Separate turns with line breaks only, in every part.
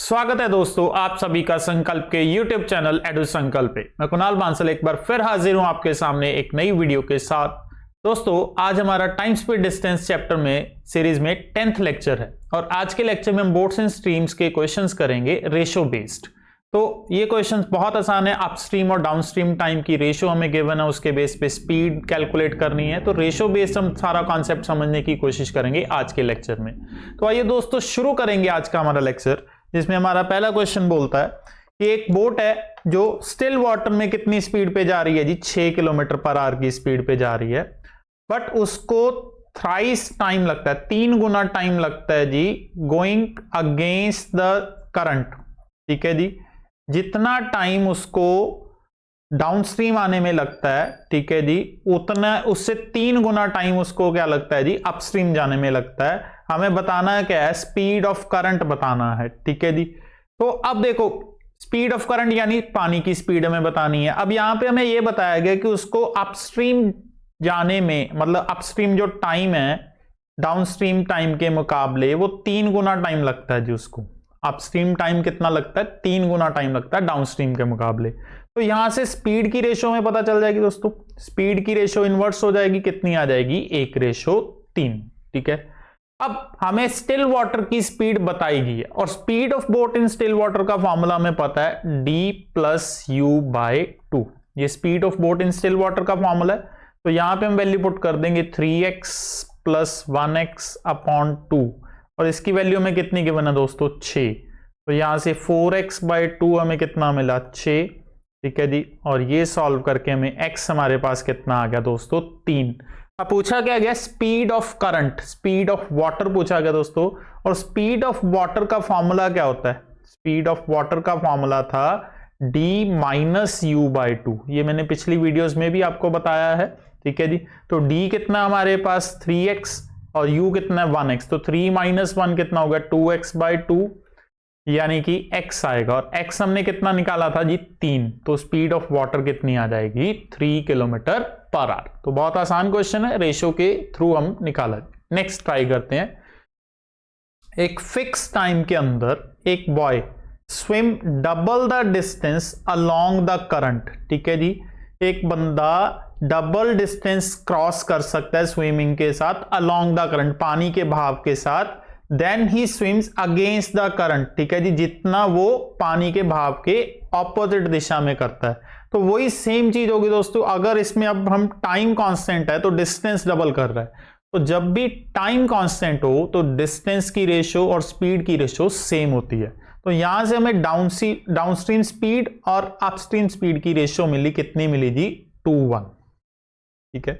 स्वागत है दोस्तों आप सभी का संकल्प के YouTube चैनल एडु संकल्प पे। मैं कुणाल बांसल एक बार फिर हाजिर हूं आपके सामने एक नई वीडियो के साथ। दोस्तों आज हमारा टाइम स्पीड डिस्टेंस चैप्टर में सीरीज में 10th लेक्चर है और आज के लेक्चर में हम बोट्स एंड स्ट्रीम्स के क्वेश्चंस करेंगे रेशो बेस्ड। तो ये क्वेश्चंस बहुत आसान है। अपस्ट्रीम और डाउनस्ट्रीम टाइम की रेशो हमें गिवन है, उसके बेस पे स्पीड कैलकुलेट करनी है। तो रेशो बेस्ड हम सारा कॉन्सेप्ट समझने की कोशिश करेंगे आज के लेक्चर में। तो आइए दोस्तों शुरू करेंगे आज का हमारा लेक्चर, जिसमें हमारा पहला क्वेश्चन बोलता है कि एक बोट है जो स्टिल वाटर में कितनी स्पीड पे जा रही है जी, 6 किलोमीटर पर आवर की स्पीड पे जा रही है, बट उसको थ्राइस टाइम लगता है, 3 गुना टाइम लगता है जी गोइंग अगेंस्ट द करंट। ठीक है जी, जितना टाइम उसको डाउनस्ट्रीम आने में लगता है, ठीक है जी, उतना उससे 3 गुना टाइम उसको क्या लगता है जी अपस्ट्रीम जाने में लगता है। हमें बताना है क्या है, स्पीड ऑफ करंट बताना है। ठीक है जी, तो अब देखो स्पीड ऑफ करंट यानी पानी की स्पीड हमें बतानी है। अब यहां पे हमें यह बताया गया कि उसको अपस्ट्रीम जाने में, मतलब अपस्ट्रीम जो टाइम है डाउनस्ट्रीम टाइम के मुकाबले वो 3 गुना टाइम लगता है जी उसको। अपस्ट्रीम टाइम कितना लगता है, 3 गुना टाइम लगता है डाउनस्ट्रीम के मुकाबले। तो यहां से स्पीड की रेशो में पता चल जाएगी दोस्तों। स्पीड की रेशो इनवर्स हो जाएगी, कितनी आ जाएगी 1:3। ठीक है, अब हमें स्टिल वाटर की स्पीड बताई गई है और speed of boat in still water का फॉर्मूला हमें पता है d+u/2। ये speed of boat in still water का फॉर्मूला है। तो यहां पे हम वैल्यू पुट कर देंगे 3x + 1x/2 और इसकी वैल्यू हमें कितनी गिवन है दोस्तों 6। तो यहां से 4x/2 हमें कितना मिला 6। ठीक है जी, और ये सॉल्व करके हमें x हमारे पास कितना आ गया दोस्तों 3। अब पूछा क्या गया speed of current, speed of water पूछा गया दोस्तों। और स्पीड ऑफ वाटर का फॉर्मूला क्या होता है, स्पीड ऑफ वाटर का फॉर्मूला था d-u/2। ये मैंने पिछली वीडियोस में भी आपको बताया है। ठीक है जी, तो d कितना हमारे पास 3x और u कितना है 1x, तो 3 - 1 कितना होगा 2x/2 यानी कि x आएगा और x हमने कितना निकाला था जी 3। तो स्पीड ऑफ वाटर कितनी आ जाएगी 3 किलोमीटर पर आवर। तो बहुत आसान क्वेश्चन है, रेशो के थ्रू हम निकाला। नेक्स्ट ट्राई करते हैं। एक फिक्स टाइम के अंदर एक boy swim double the distance along the current. ठीक है जी, एक बंदा डबल डिस्टेंस क्रॉस कर सकता है स्विमिंग के साथ अलोंग द करंट, पानी के बहाव के साथ। Then he swims against the current. ठीक है जी, जितना वो पानी के बहाव के ऑपोजिट दिशा में करता है। तो वही सेम चीज होगी दोस्तों। अगर इसमें अब हम टाइम कांस्टेंट है तो डिस्टेंस डबल कर रहा है, तो जब भी टाइम कांस्टेंट हो तो डिस्टेंस की रेशो और स्पीड की रेशो सेम होती है। तो यहां से हमें डाउनस्ट्रीम स्पीड और अपस्ट्रीम स्पीड की रेशो मिली, कितनी मिली जी 2:1। ठीक है,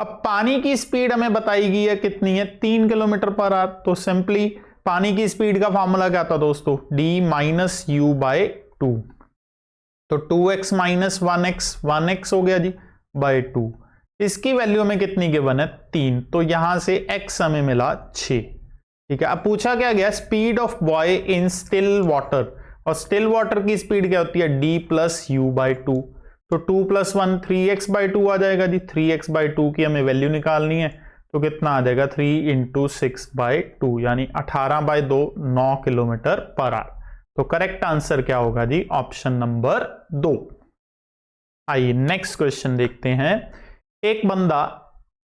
अब पानी की स्पीड हमें बताई गई है कितनी है 3 किलोमीटर पर आवर। तो सिंपली पानी की स्पीड का फॉर्मूला क्या था दोस्तों d-u/2। तो 2x - 1x 1x हो गया जी बाय 2। इसकी वैल्यू हमें कितनी गिवन है 3, तो यहां से x हमें मिला 6। ठीक है, अब पूछा क्या गया speed of boy in still water, और स्टिल वाटर की स्पीड क्या होती है d+u/2। तो 2 + 1 3x/2 आ जाएगा जी। 3x/2 की हमें वैल्यू निकालनी है, तो कितना आ जाएगा 3 × 6/2 यानी 18/2 9 किलोमीटर पर आवर। तो करेक्ट आंसर क्या होगा जी ऑप्शन नंबर 2। आइए नेक्स्ट क्वेश्चन देखते हैं। एक बंदा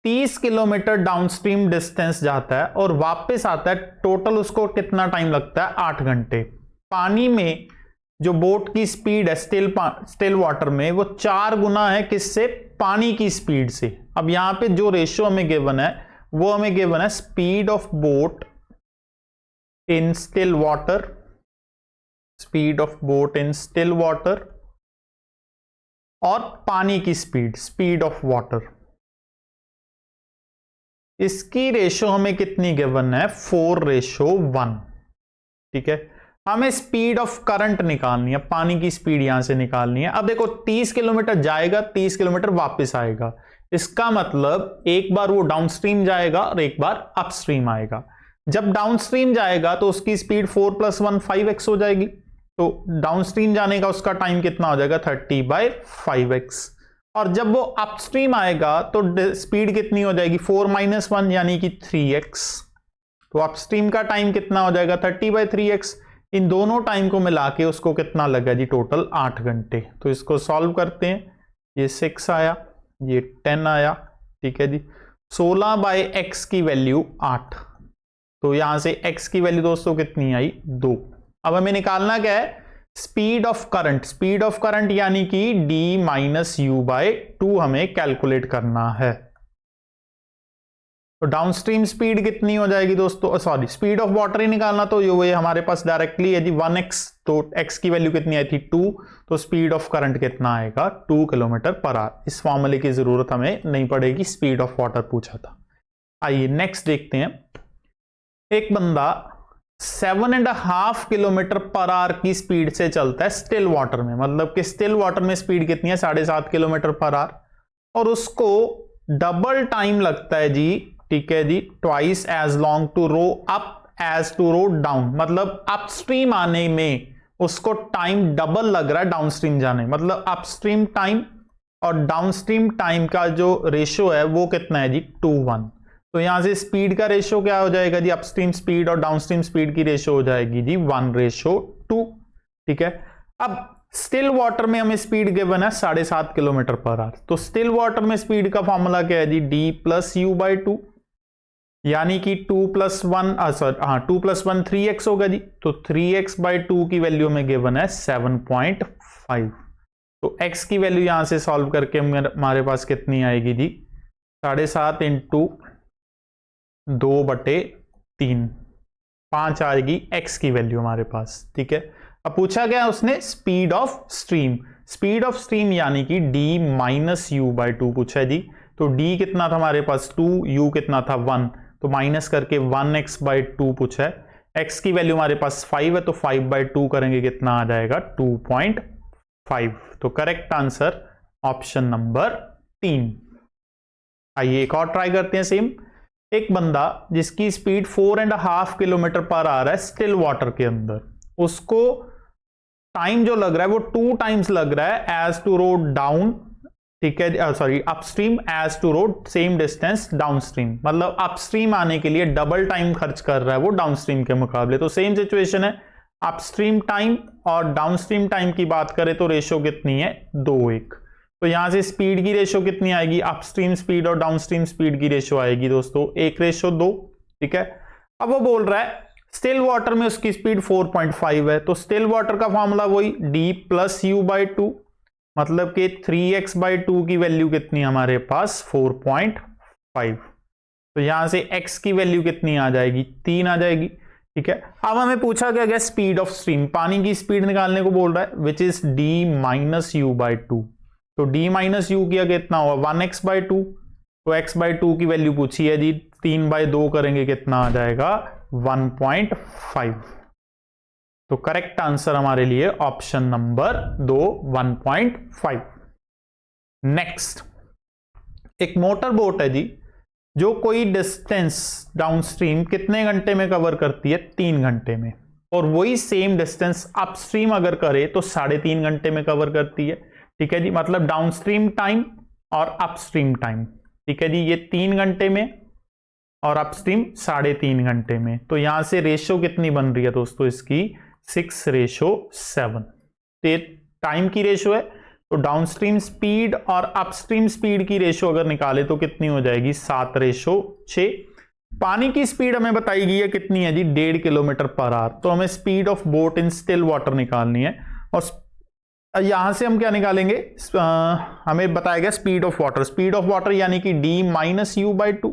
30 किलोमीटर डाउनस्ट्रीम डिस्टेंस जाता है और वापस आता है, टोटल उसको कितना टाइम लगता है 8 घंटे। पानी में जो बोट की स्पीड है स्टिल वाटर में वो 4 गुना है किससे, पानी की स्पीड से। अब यहां पे जो रेशियो हमें गिवन है वो हमें गिवन है speed of boat in still water, speed of boat in still water और पानी की स्पीड, स्पीड ऑफ वाटर। इसकी रेशो हमें कितनी गिवन है 4:1। ठीक है, हमें स्पीड ऑफ करंट निकालनी है, पानी की स्पीड यहां से निकालनी है। अब देखो 30 किलोमीटर जाएगा, 30 किलोमीटर वापस आएगा। इसका मतलब एक बार वो डाउनस्ट्रीम जाएगा और एक बार अपस्ट्रीम आएगा। जब डाउनस्ट्रीम जाएगा तो उसकी स्पीड 4 + 1 5x हो जाएगी। तो डाउनस्ट्रीम जाने का उसका टाइम कितना हो जाएगा 30/5x। और जब वो अपस्ट्रीम आएगा तो स्पीड कितनी हो जाएगी 4 - 1 यानी कि 3x। तो अपस्ट्रीम का टाइम कितना हो जाएगा 30/3x इन दोनों टाइम को मिला के उसको कितना लगा जी, टोटल 8 घंटे। तो इसको सॉल्व करते हैं, ये 6 आया, ये 10 आया, ठीक है जी। 16 बाई एक्स की वैल्यू 8, तो यहां से x की वैल्यू दोस्तों कितनी आई, 2। अब हमें निकालना क्या है, speed of current. Speed of current यानी कि d माइनस यू बाई 2 हमें कैलकुलेट करना है। तो डाउनस्ट्रीम स्पीड कितनी हो जाएगी दोस्तों, सॉरी स्पीड ऑफ वाटर ही निकालना, तो ये हमारे पास डायरेक्टली है जी 1x, तो x की वैल्यू कितनी आई थी 2, तो स्पीड ऑफ करंट कितना आएगा 2 किलोमीटर पर आवर। इस फॉर्मूले की जरूरत हमें नहीं पड़ेगी, स्पीड ऑफ वाटर पूछा था। आइए नेक्स्ट देखते हैं। एक बंदा 7.5 किलोमीटर पर आवर की स्पीड से चलता है स्टिल वाटर में, मतलब कि स्टिल वाटर में स्पीड कितनी है 7.5 किलोमीटर पर आवर, और उसको डबल टाइम लगता है जी, ठीक है जी, twice as long to row up as to row down, मतलब अपस्ट्रीम आने में उसको टाइम डबल लग रहा है डाउनस्ट्रीम जाने, मतलब अपस्ट्रीम टाइम और डाउनस्ट्रीम टाइम का जो रेशियो है वो कितना है जी 2:1। तो यहां से स्पीड का रेशियो क्या हो जाएगा जी, अपस्ट्रीम स्पीड और डाउनस्ट्रीम स्पीड की रेशियो हो जाएगी जी 1:2, ठीक है। अब स्टिल वाटर में हमें स्पीड गिवन है 7.5 किलोमीटर पर आवर, तो स्टिल वाटर में स्पीड का फॉर्मूला क्या है जी, d प्लस यू बाई 2, यानी कि 2 + 1 3x होगा जी, तो 3x बाई 2 की वैल्यू में गिवन है 7.5। तो x की वैल्यू यहां से सॉल्व करके हमारे पास कितनी आएगी जी, 7.5 इंटू 2/3, 5 आएगी x की वैल्यू हमारे पास, ठीक है। अब पूछा गया उसने speed of stream, speed of stream यानी कि d माइनस यू बाई 2 पूछा है जी, तो d कितना था हमारे पास 2, u कितना था 1, तो माइनस करके 1x बाई 2 पूछा है। x की वैल्यू हमारे पास 5 है, तो 5/2 करेंगे कितना आ जाएगा 2.5। तो करेक्ट आंसर ऑप्शन नंबर 3। आइए एक और ट्राई करते हैं सेम। एक बंदा जिसकी स्पीड 4.5 किलोमीटर पर आ रहा है स्टिल वाटर के अंदर, उसको टाइम जो लग रहा है वो 2 टाइम्स लग रहा है एज टू रो डाउन, ठीक है, sorry upstream as to rowed same distance downstream, मतलब अपस्ट्रीम आने के लिए डबल टाइम खर्च कर रहा है वो डाउनस्ट्रीम के मुकाबले। तो सेम सिचुएशन है, अपस्ट्रीम टाइम और डाउनस्ट्रीम टाइम की बात करें तो रेशियो कितनी है 2:1। तो यहां से स्पीड की रेशियो कितनी आएगी, अपस्ट्रीम स्पीड और डाउनस्ट्रीम स्पीड की रेशियो आएगी दोस्तों 1:2, ठीक है। अब वो बोल रहा है स्टिल वाटर में उसकी स्पीड 4.5 है, तो स्टिल वाटर का फॉर्मूला वही d प्लस यू बाई 2, मतलब कि 3x बाई 2 की वैल्यू कितनी हमारे पास 4.5। तो यहां से x की वैल्यू कितनी आ जाएगी 3 आ जाएगी, ठीक है। अब हमें पूछा गया स्पीड ऑफ स्ट्रीम, पानी की स्पीड निकालने को बोल रहा है, which is d minus you by 2। तो d माइनस यू किया कितना होगा 1x बाई 2, तो x बाई 2 की वैल्यू पूछी है जी, 3/2 करेंगे कितना आ जाएगा 1.5। तो करेक्ट आंसर हमारे लिए ऑप्शन नंबर 2 1.5। नेक्स्ट, एक मोटर बोट है जी जो कोई डिस्टेंस डाउनस्ट्रीम कितने घंटे में कवर करती है 3 घंटे में, और वही सेम डिस्टेंस अपस्ट्रीम अगर करे तो 3.5 घंटे में कवर करती है, ठीक है जी। मतलब डाउनस्ट्रीम टाइम और अपस्ट्रीम टाइम, ठीक है जी, ये 3 घंटे में और अपस्ट्रीम 3.5 घंटे में। तो यहां से रेशियो कितनी बन रही है दोस्तों इसकी 6:7। टाइम की रेशियो है, तो डाउनस्ट्रीम स्पीड और अपस्ट्रीम स्पीड की रेशियो अगर निकाले तो कितनी हो जाएगी 7:6। पानी की स्पीड हमें बताई गई है कितनी है जी 1.5 किलोमीटर पर आवर, तो हमें speed of boat in still water निकालनी है, और यहां से हम क्या निकालेंगे, हमें बताया गया speed of water, speed of water यानी कि d माइनस यू बाई 2,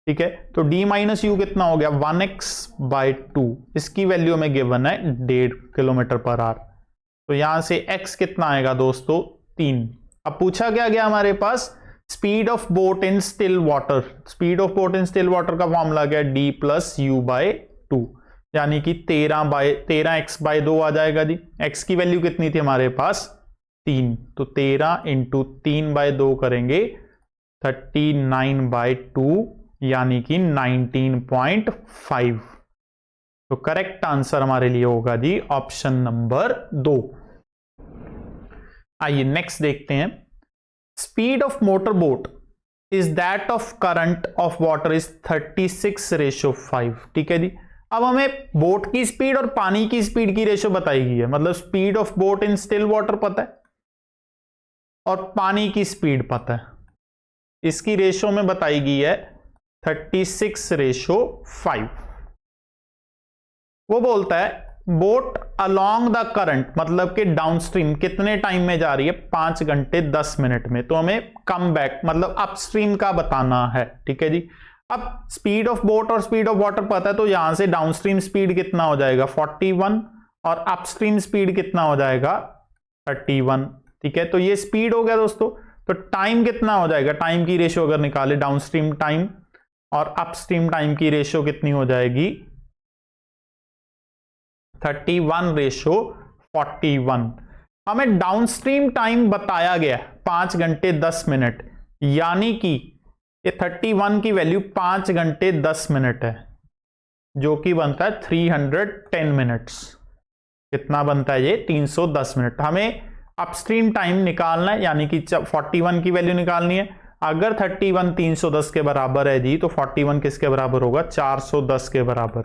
ठीक है। तो d माइनस यू कितना हो गया 1x बाई 2, इसकी वैल्यू हमें गिवन है 1.5 किलोमीटर पर आवर। तो यहां से x कितना आएगा दोस्तों 3। अब पूछा क्या गया हमारे पास speed of boat in still water, speed of boat in still water का फॉर्मूला क्या है d प्लस यू बाई 2, यानी कि 13x बाई 2 आ जाएगा जी। x की वैल्यू कितनी थी हमारे पास 3, तो 13 इंटू 3/2 करेंगे 39/2, यानी कि 19.5। तो करेक्ट आंसर हमारे लिए होगा जी ऑप्शन नंबर 2। आइए नेक्स्ट देखते हैं। Speed of motor boat is that of current of water is 36:5, ठीक है जी। अब हमें बोट की स्पीड और पानी की स्पीड की रेशो बताई गई है, मतलब speed of boat in still water पता है और पानी की स्पीड पता है। इसकी रेशो में बताई गई है 36:5। वो बोलता है बोट अलोंग द करंट, मतलब कि डाउनस्ट्रीम कितने टाइम में जा रही है, 5 घंटे 10 मिनट में। तो हमें कम बैक मतलब अपस्ट्रीम का बताना है, ठीक है जी। अब स्पीड ऑफ बोट और स्पीड ऑफ वाटर पता है, तो यहां से डाउनस्ट्रीम स्पीड कितना हो जाएगा 41 और अपस्ट्रीम स्पीड कितना हो जाएगा 31, ठीक है। तो ये स्पीड हो गया दोस्तों। तो टाइम कितना हो जाएगा, टाइम की रेशियो अगर निकाले डाउनस्ट्रीम टाइम और अपस्ट्रीम टाइम की रेशियो कितनी हो जाएगी 31:41। हमें डाउनस्ट्रीम टाइम बताया गया 5 घंटे 10 मिनट, यानी कि ये 31 की वैल्यू 5 घंटे 10 मिनट है, जो कि बनता है 310 मिनट्स। कितना बनता है ये 310 मिनट। हमें अपस्ट्रीम टाइम निकालना है, यानी कि 41 की वैल्यू निकालनी है। अगर 31 310 के बराबर है जी, तो 41 किसके बराबर होगा 410 के बराबर।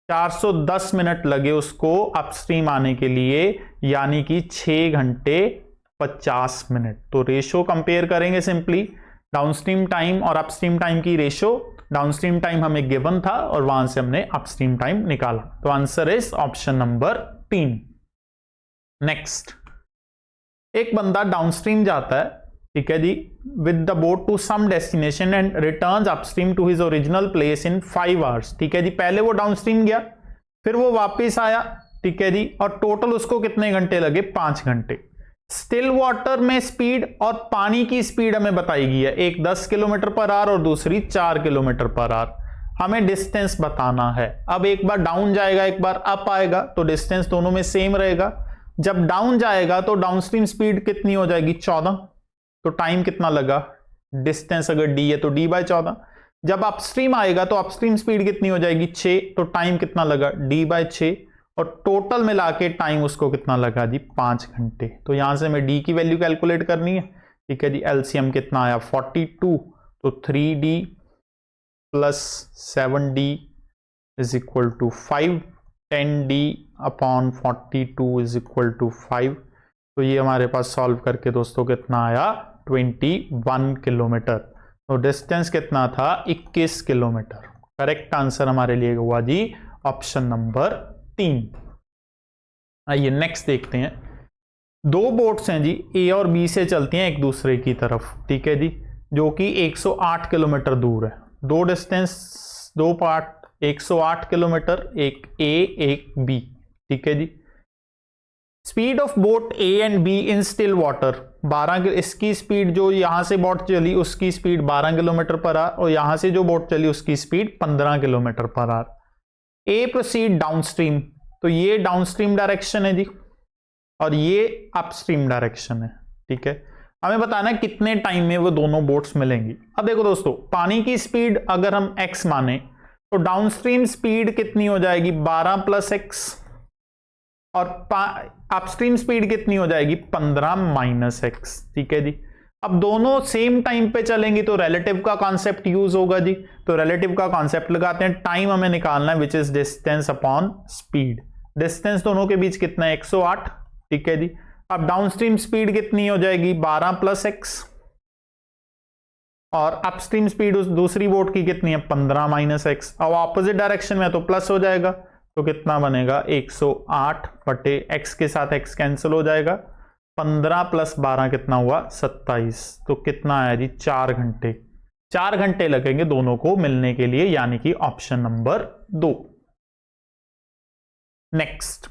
410 मिनट लगे उसको अपस्ट्रीम आने के लिए, यानी कि 6 घंटे 50 मिनट। तो रेशो कंपेयर करेंगे सिंपली डाउनस्ट्रीम टाइम और अपस्ट्रीम टाइम की रेशो। डाउनस्ट्रीम टाइम हमें गिवन था और वहां से हमने अपस्ट्रीम टाइम निकाला। तो answer is option number 3। Next, एक बंदा डाउनस्ट्रीम जाता है, ठीक है जी, with the boat to some destination and returns upstream to his original place in 5 hours. ठीक है जी, पहले वो डाउनस्ट्रीम गया, फिर वो वापस आया, ठीक है जी, और टोटल उसको कितने घंटे लगे 5 घंटे। स्टिल वाटर में स्पीड और पानी की स्पीड हमें बताई गई है, एक 10 किलोमीटर पर आवर और दूसरी 4 किलोमीटर पर आवर। हमें डिस्टेंस बताना है। अब एक बार डाउन जाएगा एक बार अप आएगा, तो डिस्टेंस दोनों में सेम रहेगा। जब डाउन जाएगा तो डाउनस्ट्रीम स्पीड कितनी हो जाएगी 14, तो टाइम कितना लगा, डिस्टेंस अगर डी है तो d/14। जब अपस्ट्रीम आएगा तो अपस्ट्रीम स्पीड कितनी हो जाएगी 6, तो टाइम कितना लगा d/6, और टोटल मिला के टाइम उसको कितना लगा जी 5 घंटे। तो यहां से हमें डी की वैल्यू कैलकुलेट करनी है, ठीक है जी। एलसीएम कितना आया 42, तो 3d plus 7d is equal to 5, 10d/42 is equal to 5। तो ये हमारे पास सॉल्व करके दोस्तों कितना आया 21 किलोमीटर। तो डिस्टेंस कितना था 21 किलोमीटर। करेक्ट आंसर हमारे लिए हुआ जी ऑप्शन नंबर 3। आइए नेक्स्ट देखते हैं। दो बोट्स हैं जी, ए और बी से चलती हैं एक दूसरे की तरफ, ठीक है जी, जो कि 108 किलोमीटर दूर है। दो डिस्टेंस, दो पार्ट 108 किलोमीटर, एक ए एक बी, ठीक है जी। Speed of boat A and B in still water 12, इसकी स्पीड जो यहां से बोट चली उसकी स्पीड 12 किलोमीटर पर आवर, और यहां से जो बोट चली उसकी स्पीड 15 किलोमीटर पर आवर। ए प्रोसीड डाउनस्ट्रीम, तो ये डाउनस्ट्रीम डायरेक्शन है जी, और ये अपस्ट्रीम डायरेक्शन है, ठीक है। हमें बताना है कितने टाइम में वो दोनों बोट्स मिलेंगी। अब देखो दोस्तों, पानी की स्पीड अगर हम x माने तो डाउनस्ट्रीम स्पीड कितनी हो जाएगी 12 + x, और अपस्ट्रीम स्पीड कितनी हो जाएगी 15 - x, ठीक है जी। अब दोनों सेम टाइम पे चलेंगी तो रिलेटिव का कॉन्सेप्ट यूज होगा जी। तो रिलेटिव का कॉन्सेप्ट लगाते हैं, टाइम हमें निकालना है which is distance upon speed. Distance दोनों के बीच कितना है 108, ठीक है जी। अब डाउनस्ट्रीम स्पीड कितनी हो जाएगी 12 + x, और अपस्ट्रीम स्पीड उस दूसरी बोट की कितनी है 15 - x। अब ऑपोजिट डायरेक्शन में तो प्लस हो जाएगा, तो कितना बनेगा 108/x के साथ x कैंसिल हो जाएगा, 15 + 12 कितना हुआ 27। तो कितना आया जी 4 घंटे। 4 घंटे लगेंगे दोनों को मिलने के लिए, यानी कि ऑप्शन नंबर 2। नेक्स्ट,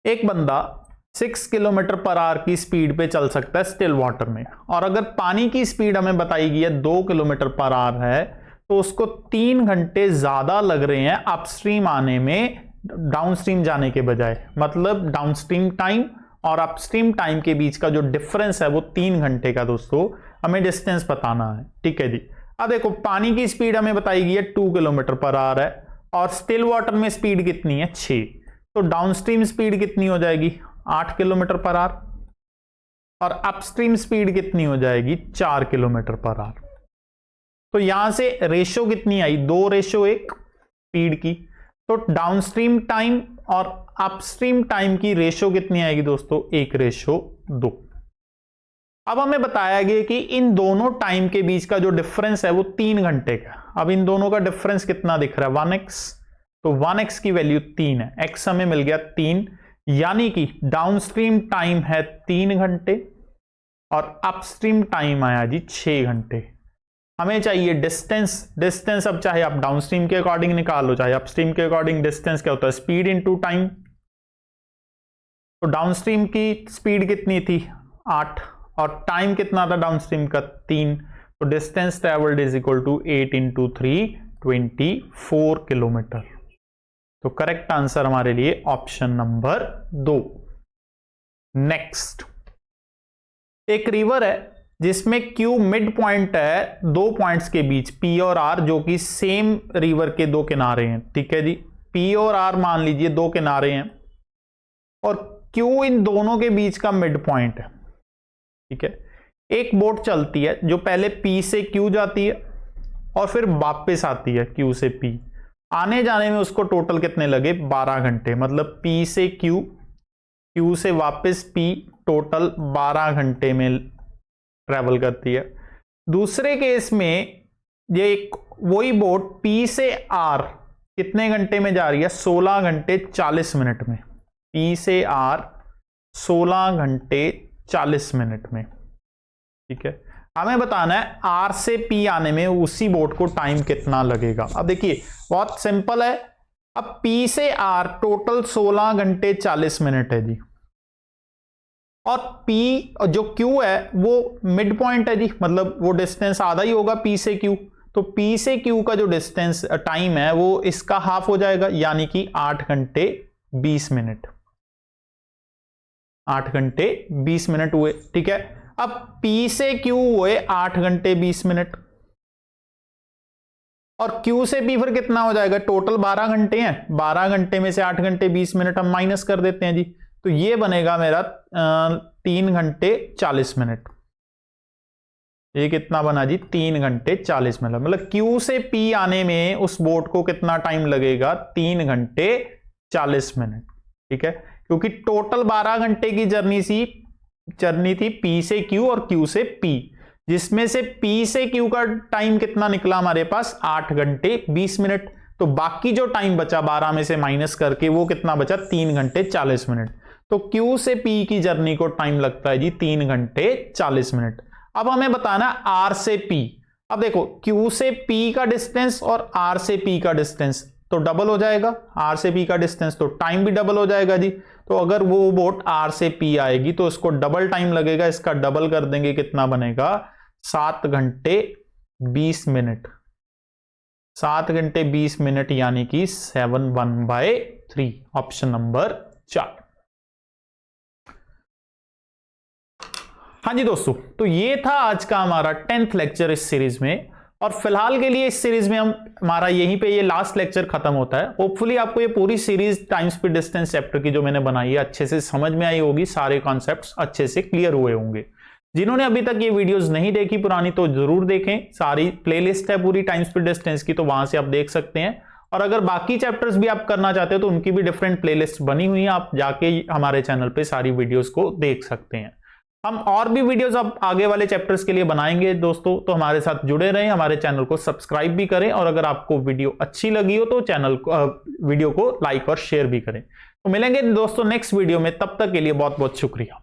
एक बंदा 6 किलोमीटर पर आवर की स्पीड पे चल सकता है स्टिल वाटर में, और अगर पानी की स्पीड हमें बताई गई है 2 किलोमीटर पर आवर है, तो उसको 3 घंटे ज्यादा लग रहे हैं अपस्ट्रीम आने में डाउनस्ट्रीम जाने के बजाय। मतलब डाउनस्ट्रीम टाइम और अपस्ट्रीम टाइम के बीच का जो डिफरेंस है वो 3 घंटे का दोस्तों हमें डिस्टेंस बताना है, ठीक है जी। अब देखो, पानी की स्पीड हमें बताई गई है 2 किलोमीटर पर आवर है, और स्टिल वाटर में स्पीड कितनी है 6, तो डाउनस्ट्रीम स्पीड कितनी हो जाएगी 8 किलोमीटर पर आवर, और अपस्ट्रीम स्पीड कितनी हो जाएगी 4 किलोमीटर पर आवर। तो यहां से रेशो कितनी आई 2:1 स्पीड की, तो डाउनस्ट्रीम टाइम और अपस्ट्रीम टाइम की रेशो कितनी आएगी दोस्तों, 1:2। अब हमें बताया गया कि इन दोनों टाइम के बीच का जो डिफरेंस है वो 3 घंटे का। अब इन दोनों का डिफरेंस कितना दिख रहा है, 1x, तो 1x की वैल्यू 3 है, x हमें मिल गया 3, यानी कि डाउनस्ट्रीम टाइम है 3 घंटे और अपस्ट्रीम टाइम आया जी 6 घंटे। हमें चाहिए डिस्टेंस अब चाहे आप डाउनस्ट्रीम के अकॉर्डिंग निकालो चाहे अपस्ट्रीम के अकॉर्डिंग। डिस्टेंस क्या होता है, स्पीड इनटू टाइम। तो डाउनस्ट्रीम की स्पीड कितनी थी, 8, और टाइम कितना था डाउनस्ट्रीम का, 3। तो distance travelled is equal to 8 × 3, 24 kilometre. तो करेक्ट आंसर हमारे लिए ऑप्शन नंबर 2। नेक्स्ट, एक रिवर है जिसमें Q मिड पॉइंट है 2 पॉइंट्स के बीच P और R, जो कि सेम रिवर के 2 किनारे हैं। ठीक है जी, P और R मान लीजिए 2 किनारे हैं और Q इन दोनों के बीच का मिड पॉइंट है। ठीक है, एक बोट चलती है जो पहले P से Q जाती है और फिर वापस आती है Q से P। आने जाने में उसको टोटल कितने लगे, 12 घंटे। मतलब P से Q, Q से वापस P, टोटल 12 घंटे में ट्रेवल करती है। दूसरे केस में ये एक वही बोट P से R कितने घंटे में जा रही है, 16 घंटे 40 मिनट में। P से R 16 घंटे 40 मिनट में। ठीक है, हमें बताना है R से P आने में उसी बोट को टाइम कितना लगेगा। अब देखिए बहुत सिंपल है, अब P से R टोटल 16 घंटे 40 मिनट है जी, और P जो Q है वो मिड पॉइंट है जी, मतलब वो डिस्टेंस आधा ही होगा P से Q। तो P से Q का जो डिस्टेंस टाइम है वो इसका हाफ हो जाएगा, यानी कि 8 घंटे 20 मिनट। 8 घंटे 20 मिनट हुए। ठीक है, अब P से Q हुए 8 घंटे 20 मिनट और Q से P फिर कितना हो जाएगा, टोटल 12 घंटे हैं, 12 घंटे में से 8 घंटे 20 मिनट हम माइनस कर देते हैं जी, तो ये बनेगा मेरा 3 घंटे 40 मिनट। ये कितना बना जी, 3 घंटे 40 मिनट। मतलब Q से P आने में उस बोट को कितना टाइम लगेगा, 3 घंटे 40 मिनट। ठीक है, क्योंकि टोटल 12 घंटे की जर्नी थी P से Q और Q से P, जिसमें से P से Q का टाइम कितना निकला हमारे पास, 8 घंटे 20 मिनट। तो बाकी जो टाइम बचा 12 में से माइनस करके वो कितना बचा, 3 घंटे 40 मिनट। तो Q से P की जर्नी को टाइम लगता है जी 3 घंटे 40 मिनट। अब हमें बताना R से P। अब देखो Q से P का डिस्टेंस और R से P का डिस्टेंस तो डबल हो जाएगा, R से P का डिस्टेंस, तो टाइम भी डबल हो जाएगा जी। तो अगर वो बोट R से P आएगी तो इसको डबल टाइम लगेगा, इसका डबल कर देंगे कितना बनेगा, 7 घंटे 20 मिनट। 7 घंटे 20 मिनट यानी कि 7/1/3, ऑप्शन नंबर 4। हाँ जी दोस्तों, तो ये था आज का हमारा 10th लेक्चर इस सीरीज में, और फिलहाल के लिए इस सीरीज में हमारा यहीं पे ये लास्ट लेक्चर खत्म होता है। होपफुली आपको ये पूरी series time speed distance chapter की जो मैंने बनाई है अच्छे से समझ में आई होगी, सारे कॉन्सेप्ट्स अच्छे से क्लियर हुए होंगे। जिन्होंने अभी तक ये वीडियोस नहीं देखी पुरानी तो जरूर देखें, सारी प्लेलिस्ट है पूरी टाइम स्पीड डिस्टेंस की, तो वहां से आप देख सकते हैं। और अगर बाकी चैप्टर्स भी आप करना चाहते हो तो उनकी भी डिफरेंट प्लेलिस्ट बनी हुई है, आप जाके हमारे चैनल पे सारी वीडियोस को देख सकते हैं। हम और भी वीडियोस अब आगे वाले चैप्टर्स के लिए बनाएंगे दोस्तों, तो हमारे साथ जुड़े रहें, हमारे चैनल को सब्सक्राइब भी करें, और अगर आपको वीडियो अच्छी लगी हो तो वीडियो को लाइक और शेयर भी करें। तो मिलेंगे दोस्तों नेक्स्ट वीडियो में, तब तक के लिए बहुत बहुत शुक्रिया।